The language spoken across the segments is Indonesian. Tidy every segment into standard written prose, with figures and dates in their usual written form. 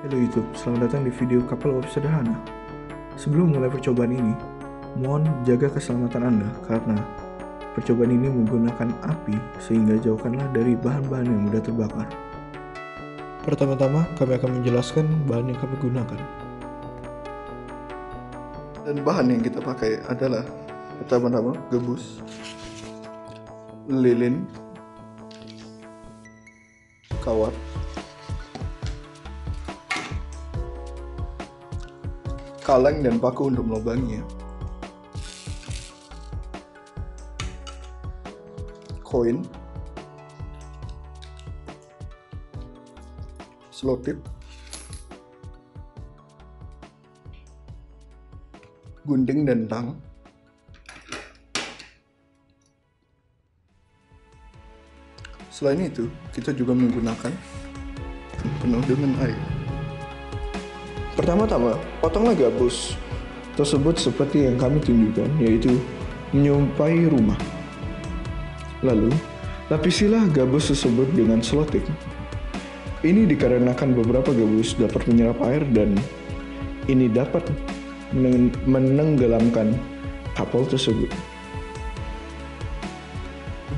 Halo YouTube, selamat datang di video kapal uap sederhana. Sebelum mulai percobaan ini, mohon jaga keselamatan Anda karena percobaan ini menggunakan api sehingga jauhkanlah dari bahan-bahan yang mudah terbakar. Pertama-tama, kami akan menjelaskan bahan yang kami gunakan. Dan bahan yang kita pakai adalah pertama-tama gabus, lilin, kawat, kaleng dan paku untuk melubanginya, koin, selotip, gunting dan tang, selain itu kita juga menggunakan penuh dengan air. Pertama-tama, potonglah gabus tersebut seperti yang kami tunjukkan, yaitu menyerupai rumah. Lalu, lapisilah gabus tersebut dengan selotip. Ini dikarenakan beberapa gabus dapat menyerap air dan ini dapat menenggelamkan kapal tersebut.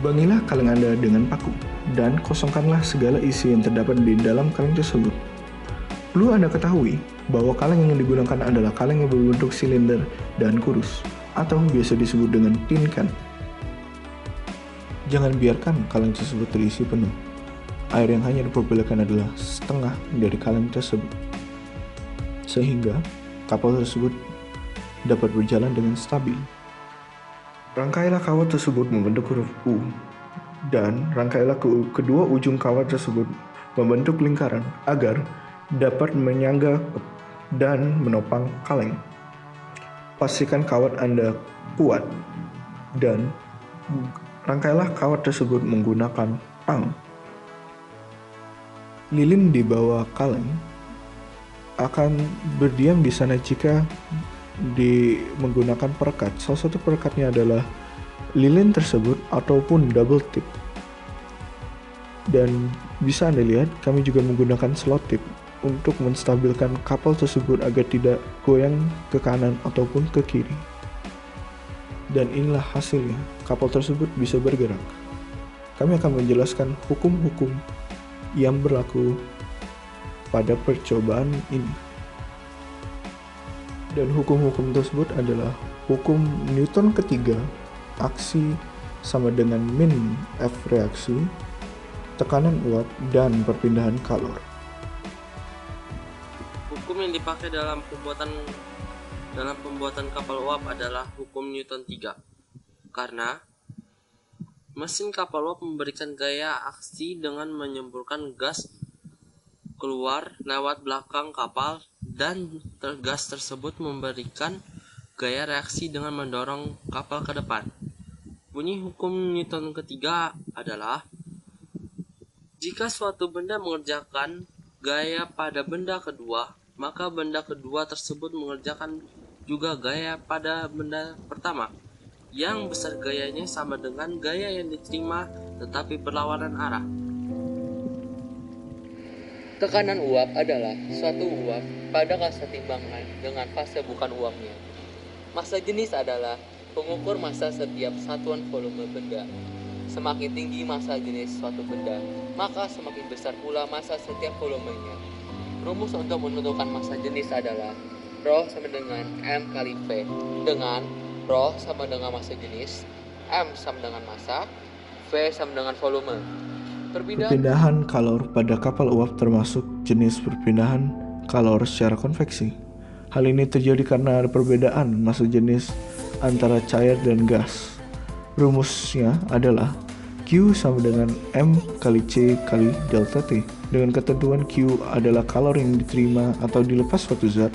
Lubangilah kaleng Anda dengan paku dan kosongkanlah segala isi yang terdapat di dalam kaleng tersebut. Perlu Anda ketahui bahwa kaleng yang digunakan adalah kaleng yang berbentuk silinder dan kurus, atau biasa disebut dengan tin can. Jangan biarkan kaleng tersebut terisi penuh. Air yang hanya diperbolehkan adalah setengah dari kaleng tersebut, sehingga kapal tersebut dapat berjalan dengan stabil. Rangkailah kawat tersebut membentuk huruf U, dan rangkailah kedua ujung kawat tersebut membentuk lingkaran agar dapat menyangga dan menopang kaleng. Pastikan kawat Anda kuat dan rangkailah kawat tersebut menggunakan tang. Lilin di bawah kaleng akan berdiam di sana jika menggunakan perekat. Salah satu perekatnya adalah lilin tersebut ataupun double tip. Dan bisa Anda lihat, kami juga menggunakan selotip untuk menstabilkan kapal tersebut agar tidak goyang ke kanan ataupun ke kiri. Dan inilah hasilnya, kapal tersebut bisa bergerak. Kami akan menjelaskan hukum-hukum yang berlaku pada percobaan ini. Dan hukum-hukum tersebut adalah hukum Newton ketiga, aksi sama dengan min F reaksi, tekanan uap, dan perpindahan kalor. Hukum yang dipakai dalam pembuatan kapal uap adalah hukum Newton 3. Karena mesin kapal uap memberikan gaya aksi dengan menyemburkan gas keluar lewat belakang kapal, dan gas tersebut memberikan gaya reaksi dengan mendorong kapal ke depan. Bunyi hukum Newton ketiga adalah jika suatu benda mengerjakan gaya pada benda kedua, maka benda kedua tersebut mengerjakan juga gaya pada benda pertama, yang besar gayanya sama dengan gaya yang diterima tetapi berlawanan arah. Tekanan uap adalah suatu uap pada kasa timbangan dengan fase bukan uapnya. Massa jenis adalah pengukur massa setiap satuan volume benda. Semakin tinggi massa jenis suatu benda, maka semakin besar pula massa setiap volumenya. Rumus untuk menentukan massa jenis adalah Rho sama dengan M kali V, dengan Rho sama dengan massa jenis, M sama dengan massa, V sama dengan volume. Perpindahan kalor pada kapal uap termasuk jenis perpindahan kalor secara konveksi. Hal ini terjadi karena ada perbedaan massa jenis antara cair dan gas. Rumusnya adalah Q sama dengan M kali C kali delta T. Dengan ketentuan Q adalah kalori yang diterima atau dilepas suatu zat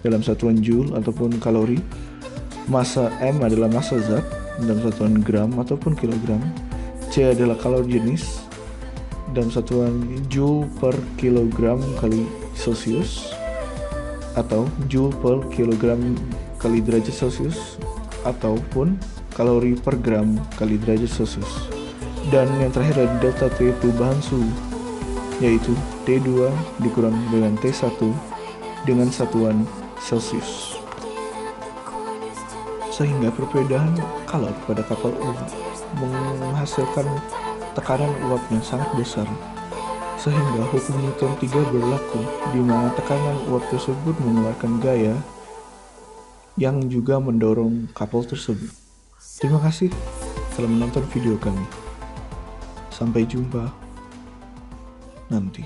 dalam satuan joule ataupun kalori. Massa M adalah massa zat dalam satuan gram ataupun kilogram. C adalah kalori jenis dalam satuan joule per kilogram kali Celsius atau joule per kilogram kali derajat Celsius ataupun kalori per gram kali derajat Celsius. Dan yang terakhir adalah delta T, perubahan suhu. yaitu T2 dikurang dengan T1 dengan satuan Celsius. Sehingga perbedaan kalor pada kapal uap menghasilkan tekanan uap yang sangat besar. Sehingga hukum Newton 3 berlaku, di mana tekanan uap tersebut mengeluarkan gaya yang juga mendorong kapal tersebut. Terima kasih telah menonton video kami. Sampai jumpa nanti.